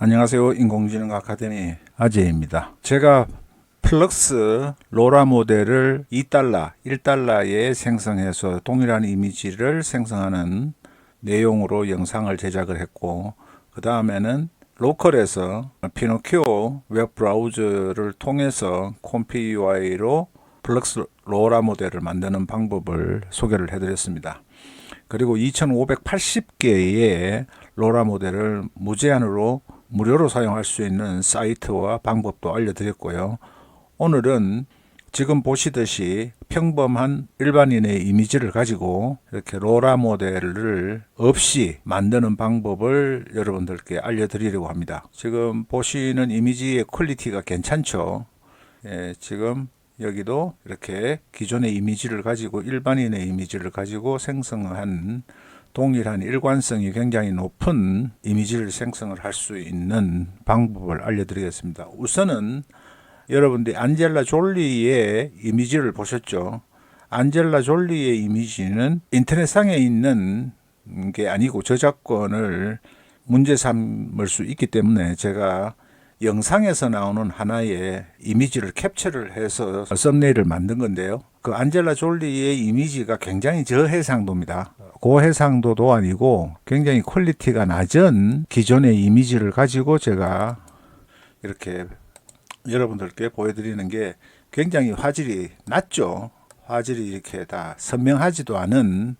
안녕하세요. 인공지능 아카데미 아재입니다. 제가 플럭스 로라 모델을 2달러, 1달러에 생성해서 동일한 이미지를 생성하는 내용으로 영상을 제작을 했고, 그 다음에는 로컬에서 피노키오 웹 브라우저를 통해서 콤피 UI로 플럭스 로라 모델을 만드는 방법을 소개를 해드렸습니다. 그리고 2580개의 로라 모델을 무제한으로 무료로 사용할 수 있는 사이트와 방법도 알려드렸고요. 오늘은 지금 보시듯이 평범한 일반인의 이미지를 가지고 이렇게 로라 모델을 없이 만드는 방법을 여러분들께 알려드리려고 합니다. 지금 보시는 이미지의 퀄리티가 괜찮죠? 지금 여기도 이렇게 기존의 이미지를 가지고 일반인의 이미지를 가지고 생성한 동일한 일관성이 굉장히 높은 이미지를 생성을 할 수 있는 방법을 알려드리겠습니다. 우선은 여러분들이 안젤라 졸리의 이미지를 보셨죠? 안젤라 졸리의 이미지는 인터넷상에 있는 게 아니고 저작권을 문제 삼을 수 있기 때문에 제가 영상에서 나오는 하나의 이미지를 캡처를 해서 썸네일을 만든 건데요. 그 안젤라 졸리의 이미지가 굉장히 저해상도입니다. 고해상도도 아니고 굉장히 퀄리티가 낮은 기존의 이미지를 가지고 제가 이렇게 여러분들께 보여드리는 게 굉장히 화질이 낮죠. 화질이 이렇게 다 선명하지도 않은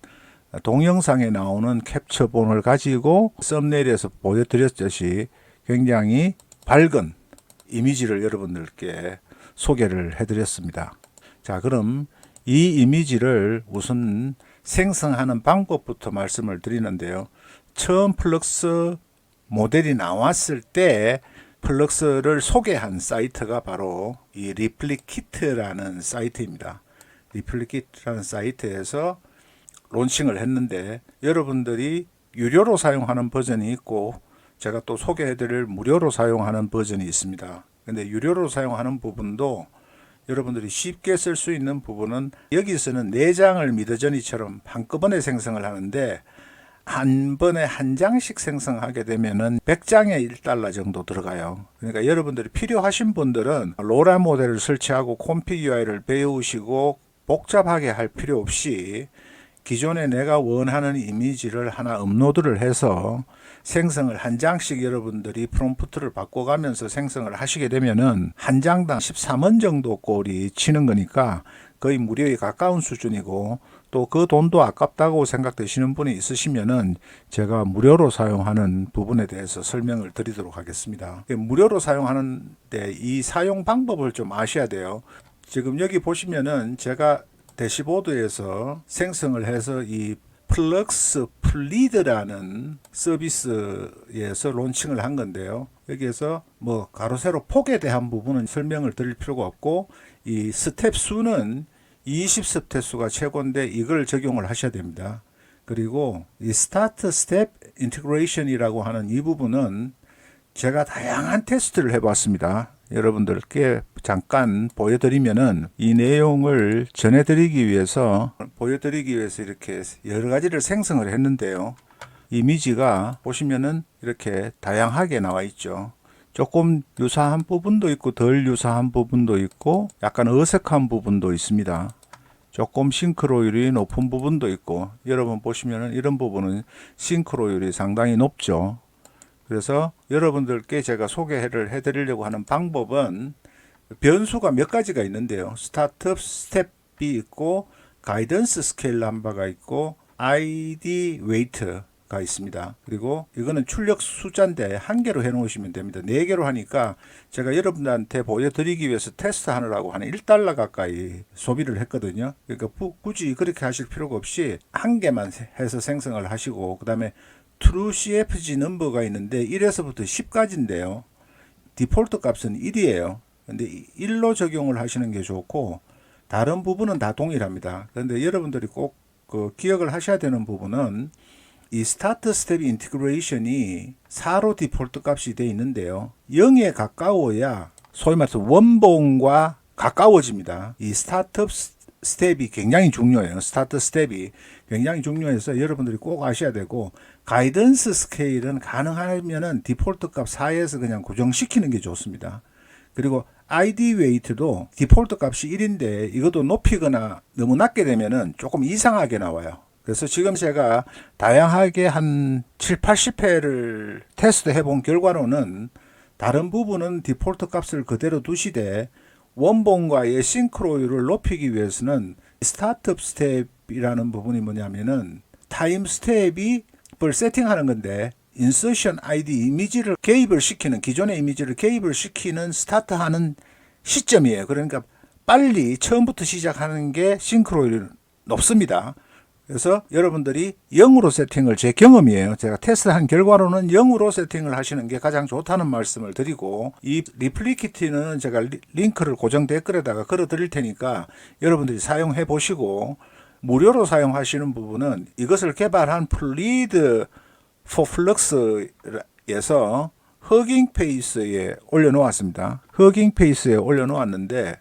동영상에 나오는 캡처본을 가지고 썸네일에서 보여드렸듯이 굉장히 밝은 이미지를 여러분들께 소개를 해드렸습니다. 자, 그럼 이 이미지를 우선 생성하는 방법부터 말씀을 드리는데요. 처음 플럭스 모델이 나왔을 때 플럭스를 소개한 사이트가 바로 이 리플리키트라는 사이트입니다. 리플리키트라는 사이트에서 론칭을 했는데 여러분들이 유료로 사용하는 버전이 있고 제가 또 소개해드릴 무료로 사용하는 버전이 있습니다. 근데 유료로 사용하는 부분도 여러분들이 쉽게 쓸 수 있는 부분은 여기서는 4장을 미드저니처럼 한꺼번에 생성을 하는데 한 번에 한 장씩 생성하게 되면은 100장에 1달러 정도 들어가요. 그러니까 여러분들이 필요하신 분들은 로라 모델을 설치하고 콤피 UI를 배우시고 복잡하게 할 필요 없이 기존에 내가 원하는 이미지를 하나 업로드를 해서 생성을 한 장씩 여러분들이 프롬프트를 바꿔가면서 생성을 하시게 되면은 한 장당 13원 정도 꼴이 치는 거니까 거의 무료에 가까운 수준이고 또 그 돈도 아깝다고 생각되시는 분이 있으시면은 제가 무료로 사용하는 부분에 대해서 설명을 드리도록 하겠습니다. 무료로 사용하는데 이 사용 방법을 좀 아셔야 돼요. 지금 여기 보시면은 제가 대시보드에서 생성을 해서 이 플럭스 플리드라는 서비스에서 론칭을 한 건데요. 여기에서 뭐 가로 세로 폭에 대한 부분은 설명을 드릴 필요가 없고 이 스텝 수는 20스텝 수가 최고인데 이걸 적용을 하셔야 됩니다. 그리고 이 스타트 스텝 인티그레이션이라고 하는 이 부분은 제가 다양한 테스트를 해봤습니다. 여러분들께 잠깐 보여드리면은 이 내용을 전해드리기 위해서 이렇게 여러 가지를 생성을 했는데요. 이미지가 보시면은 이렇게 다양하게 나와 있죠. 조금 유사한 부분도 있고 덜 유사한 부분도 있고 약간 어색한 부분도 있습니다. 조금 싱크로율이 높은 부분도 있고 여러분 보시면은 이런 부분은 싱크로율이 상당히 높죠. 그래서 여러분들께 제가 소개를 해드리려고 하는 방법은 변수가 몇 가지가 있는데요. 스타트업 스텝이 있고 가이던스 스케일 넘버가 있고 ID 웨이트가 있습니다. 그리고 이거는 출력 숫자인데 한 개로 해 놓으시면 됩니다. 4개로 하니까 제가 여러분들한테 보여드리기 위해서 테스트 하느라고 한 1달러 가까이 소비를 했거든요. 그러니까 굳이 그렇게 하실 필요가 없이 한 개만 해서 생성을 하시고 그 다음에 true CFG 넘버가 있는데 1에서부터 10까지인데요. 디폴트 값은 1이에요. 근데 1로 적용을 하시는 게 좋고 다른 부분은 다 동일합니다. 그런데 여러분들이 꼭 기억을 하셔야 되는 부분은 이 스타트 스텝 인티그레이션이 4로 디폴트 값이 되어 있는데요. 0에 가까워야 소위 말해서 원본과 가까워집니다. 이 스타트업 스텝이 굉장히 중요해요. 스타트 스텝이 굉장히 중요해서 여러분들이 꼭 아셔야 되고, 가이던스 스케일은 가능하면은 디폴트 값 4에서 그냥 고정시키는 게 좋습니다. 그리고 ID 웨이트도 디폴트 값이 1인데 이것도 높이거나 너무 낮게 되면은 조금 이상하게 나와요. 그래서 지금 제가 다양하게 한 7, 80회를 테스트 해본 결과로는 다른 부분은 디폴트 값을 그대로 두시되 원본과의 싱크로율을 높이기 위해서는 스타트업 스텝이라는 부분이 뭐냐면은 타임 스텝을 세팅하는 건데, 인서션 ID 이미지를 개입을 시키는, 기존의 이미지를 개입을 시키는 스타트하는 시점이에요. 그러니까 빨리 처음부터 시작하는 게 싱크로율이 높습니다. 그래서 여러분들이 0으로 세팅을, 제 경험이에요, 제가 테스트한 결과로는 0으로 세팅을 하시는 게 가장 좋다는 말씀을 드리고, 이 리플리키티는 제가 링크를 고정 댓글에다가 걸어 드릴 테니까 여러분들이 사용해 보시고, 무료로 사용하시는 부분은 이것을 개발한 플리드 포 플럭스에서 허깅 페이스에 올려놓았습니다. 허깅 페이스에 올려놓았는데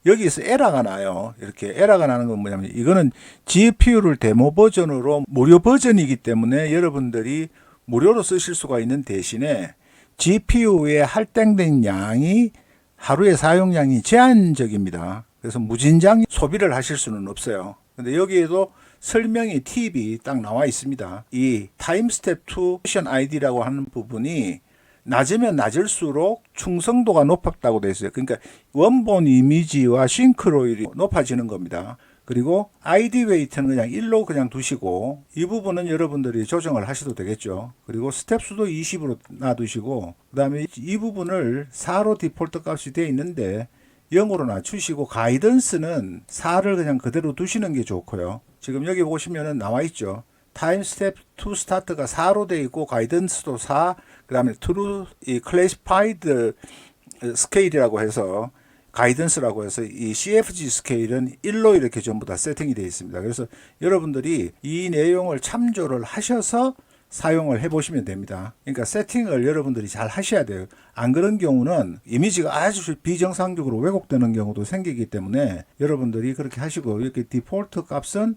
여기서 에러가 나요. 이렇게 에러가 나는 건 뭐냐면, 이거는 GPU를 데모 버전으로 무료 버전이기 때문에 여러분들이 무료로 쓰실 수가 있는 대신에 GPU에 할당된 양이, 하루의 사용량이 제한적입니다. 그래서 무진장 소비를 하실 수는 없어요. 근데 여기에도 설명이, 팁이 딱 나와 있습니다. 이 타임스텝 투 미션 아이디라고 하는 부분이 낮으면 낮을수록 충성도가 높았다고 되어 있어요. 그러니까 원본 이미지와 싱크로율이 높아지는 겁니다. 그리고 ID 웨이트는 그냥 1로 그냥 두시고, 이 부분은 여러분들이 조정을 하셔도 되겠죠. 그리고 스텝 수도 20으로 놔두시고, 그 다음에 이 부분을 4로 디폴트 값이 되어 있는데 0으로 낮추시고, 가이던스는 4를 그냥 그대로 두시는 게 좋고요. 지금 여기 보시면은 나와 있죠. 타임 스텝 투 스타트가 4로 되어 있고, 가이던스도 4, 그 다음에 트루 이 클래시파이드 스케일이라고 해서, 가이던스라고 해서 이 CFG 스케일은 1로 이렇게 전부 다 세팅이 되어 있습니다. 그래서 여러분들이 이 내용을 참조를 하셔서 사용을 해보시면 됩니다. 그러니까 세팅을 여러분들이 잘 하셔야 돼요. 안 그런 경우는 이미지가 아주 비정상적으로 왜곡되는 경우도 생기기 때문에 여러분들이 그렇게 하시고, 이렇게 디폴트 값은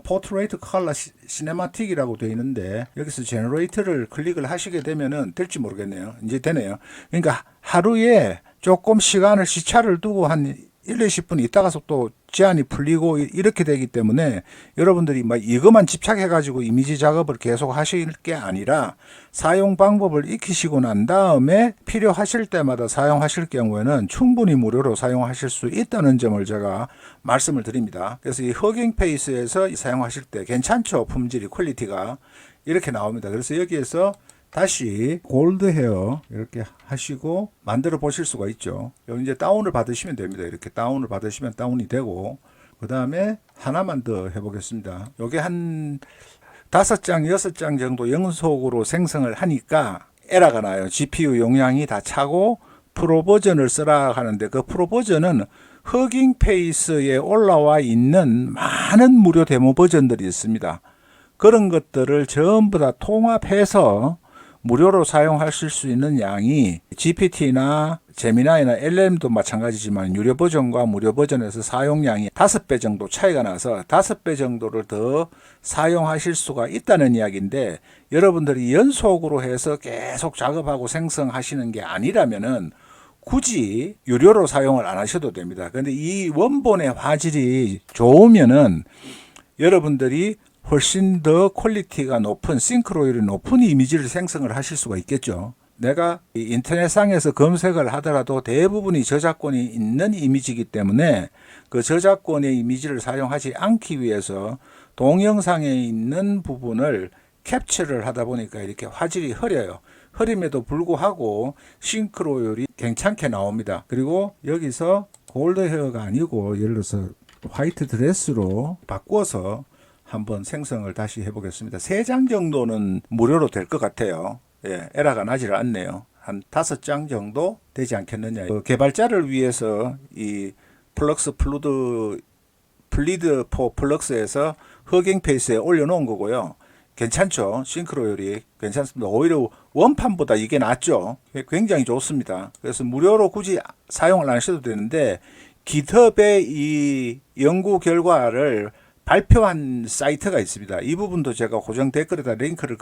포트레이트 컬러 시네마틱이라고 되어 있는데, 여기서 제너레이터를 클릭을 하시게 되면은 될지 모르겠네요. 이제 되네요. 그러니까 하루에 조금 시차를 두고 한 1, 20분 있다가서 또 제한이 풀리고 이렇게 되기 때문에 여러분들이 막 이것만 집착해 가지고 이미지 작업을 계속 하실 게 아니라, 사용 방법을 익히시고 난 다음에 필요하실 때마다 사용하실 경우에는 충분히 무료로 사용하실 수 있다는 점을 제가 말씀을 드립니다. 그래서 이 허깅 페이스에서 사용하실 때 괜찮죠? 품질이, 퀄리티가 이렇게 나옵니다. 그래서 여기에서 다시 골드 헤어 이렇게 하시고 만들어 보실 수가 있죠. 여기 이제 다운을 받으시면 됩니다. 이렇게 다운을 받으시면 다운이 되고, 그 다음에 하나만 더 해보겠습니다. 요게 한 5장, 6장 정도 연속으로 생성을 하니까 에러가 나요. GPU 용량이 다 차고 프로 버전을 쓰라 하는데, 그 프로 버전은 허깅 페이스에 올라와 있는 많은 무료 데모 버전들이 있습니다. 그런 것들을 전부 다 통합해서 무료로 사용하실 수 있는 양이, GPT나 제미나이나 LLM도 마찬가지지만 유료 버전과 무료 버전에서 사용량이 5배 정도 차이가 나서 5배 정도를 더 사용하실 수가 있다는 이야기인데, 여러분들이 연속으로 해서 계속 작업하고 생성하시는 게 아니라면은 굳이 유료로 사용을 안 하셔도 됩니다. 그런데 이 원본의 화질이 좋으면은 여러분들이 훨씬 더 퀄리티가 높은, 싱크로율이 높은 이미지를 생성을 하실 수가 있겠죠. 내가 인터넷상에서 검색을 하더라도 대부분이 저작권이 있는 이미지이기 때문에 그 저작권의 이미지를 사용하지 않기 위해서 동영상에 있는 부분을 캡처를 하다 보니까 이렇게 화질이 흐려요. 흐림에도 불구하고 싱크로율이 괜찮게 나옵니다. 그리고 여기서 골드 헤어가 아니고 예를 들어서 화이트 드레스로 바꿔서 한번 생성을 다시 해보겠습니다. 3장 정도는 무료로 될 것 같아요. 예, 에러가 나질 않네요. 한 5장 정도 되지 않겠느냐. 개발자를 위해서 이 플리드 포 플럭스에서 허깅 페이스에 올려놓은 거고요. 괜찮죠? 싱크로율이 괜찮습니다. 오히려 원판보다 이게 낫죠. 굉장히 좋습니다. 그래서 무료로 굳이 사용을 안 하셔도 되는데, GitHub의 이 연구 결과를 발표한 사이트가 있습니다. 이 부분도 제가 고정 댓글에다 링크를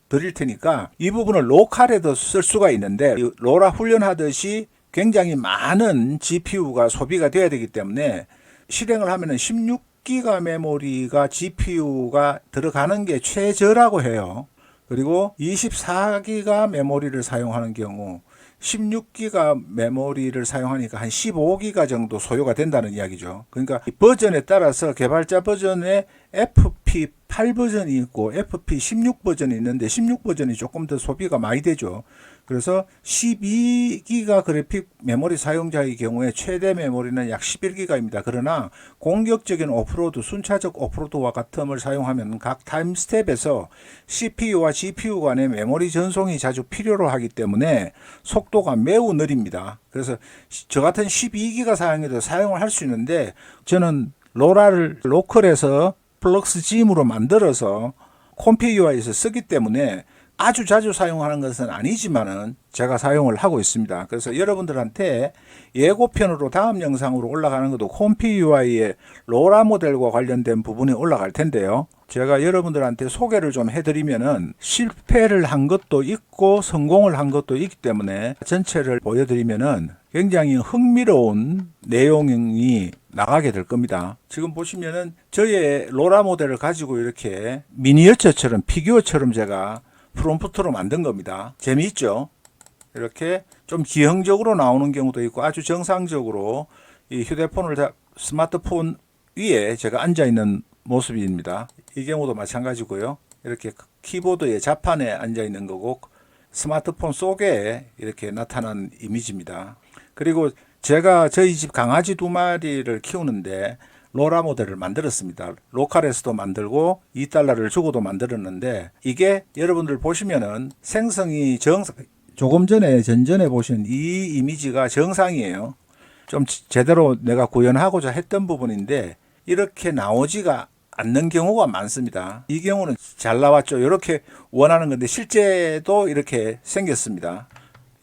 드릴 테니까 이 부분을 로컬에도 쓸 수가 있는데, 로라 훈련하듯이 굉장히 많은 GPU가 소비가 돼야 되기 때문에 실행을 하면은 16기가 메모리가 GPU가 들어가는 게 최저라고 해요. 그리고 24기가 메모리를 사용하는 경우 16기가 메모리를 사용하니까 한 15기가 정도 소요가 된다는 이야기죠. 그러니까 버전에 따라서 개발자 버전에 FP8 버전이 있고 FP16 버전이 있는데 16 버전이 조금 더 소비가 많이 되죠. 그래서 12기가 그래픽 메모리 사용자의 경우에 최대 메모리는 약 11기가입니다. 그러나 공격적인 오프로드, 순차적 오프로드와 같음을 사용하면 각 타임 스텝에서 CPU와 GPU 간의 메모리 전송이 자주 필요로 하기 때문에 속도가 매우 느립니다. 그래서 저 같은 12기가 사용해도 사용을 할 수 있는데, 저는 로라를 로컬에서 플럭스짐으로 만들어서 콤피UI에서 쓰기 때문에 아주 자주 사용하는 것은 아니지만은 제가 사용을 하고 있습니다. 그래서 여러분들한테 예고편으로 다음 영상으로 올라가는 것도 콤피UI의 로라 모델과 관련된 부분이 올라갈 텐데요. 제가 여러분들한테 소개를 좀 해드리면은 실패를 한 것도 있고 성공을 한 것도 있기 때문에 전체를 보여드리면은 굉장히 흥미로운 내용이 나가게 될 겁니다. 지금 보시면은 저의 로라 모델을 가지고 이렇게 미니어처처럼, 피규어처럼 제가 프롬프트로 만든 겁니다. 재미있죠? 이렇게 좀 기형적으로 나오는 경우도 있고 아주 정상적으로 이 휴대폰을 스마트폰 위에 제가 앉아 있는 모습입니다. 이 경우도 마찬가지고요. 이렇게 키보드의 자판에 앉아 있는 거고 스마트폰 속에 이렇게 나타난 이미지입니다. 그리고 제가 저희 집 강아지 2마리를 키우는데 로라 모델을 만들었습니다. 로컬에서도 만들고 $2를 주고도 만들었는데, 이게 여러분들 보시면은 생성이 조금 전전에 보신 이 이미지가 정상이에요. 좀 제대로 내가 구현하고자 했던 부분인데 이렇게 나오지가 않는 경우가 많습니다. 이 경우는 잘 나왔죠. 이렇게 원하는 건데 실제도 이렇게 생겼습니다.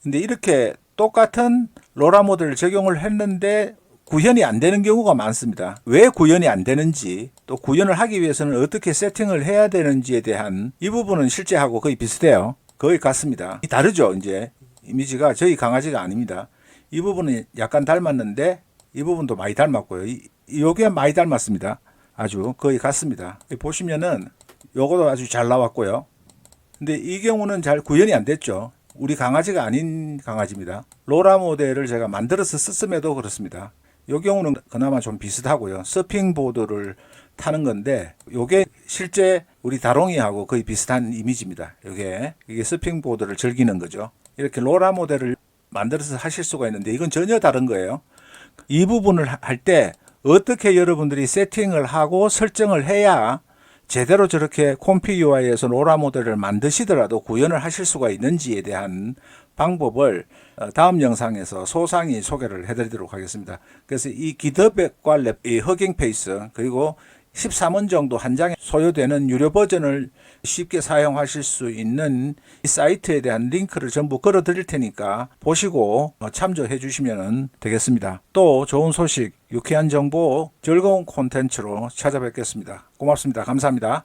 근데 이렇게 똑같은 로라 모델을 적용을 했는데 구현이 안 되는 경우가 많습니다. 왜 구현이 안 되는지, 또 구현을 하기 위해서는 어떻게 세팅을 해야 되는지에 대한 이 부분은 실제하고 거의 비슷해요. 거의 같습니다. 다르죠. 이제 이미지가 저희 강아지가 아닙니다. 이 부분은 약간 닮았는데 이 부분도 많이 닮았고요. 요게 많이 닮았습니다. 아주 거의 같습니다. 보시면은 요거도 아주 잘 나왔고요. 근데 이 경우는 잘 구현이 안 됐죠. 우리 강아지가 아닌 강아지입니다. 로라 모델을 제가 만들어서 썼음에도 그렇습니다. 이 경우는 그나마 좀 비슷하고요. 서핑보드를 타는 건데 요게 실제 우리 다롱이하고 거의 비슷한 이미지입니다. 이게 서핑보드를 즐기는 거죠. 이렇게 로라 모델을 만들어서 하실 수가 있는데 이건 전혀 다른 거예요. 이 부분을 할 때 어떻게 여러분들이 세팅을 하고 설정을 해야 제대로 저렇게 콤피UI에서 로라 모델을 만드시더라도 구현을 하실 수가 있는지에 대한 방법을 다음 영상에서 소상히 소개를 해드리도록 하겠습니다. 그래서 이 GitHub과 이 허깅 페이스 그리고 13원 정도 한 장에 소요되는 유료 버전을 쉽게 사용하실 수 있는 이 사이트에 대한 링크를 전부 걸어 드릴 테니까 보시고 참조해 주시면 되겠습니다. 또 좋은 소식, 유쾌한 정보, 즐거운 콘텐츠로 찾아뵙겠습니다. 고맙습니다. 감사합니다.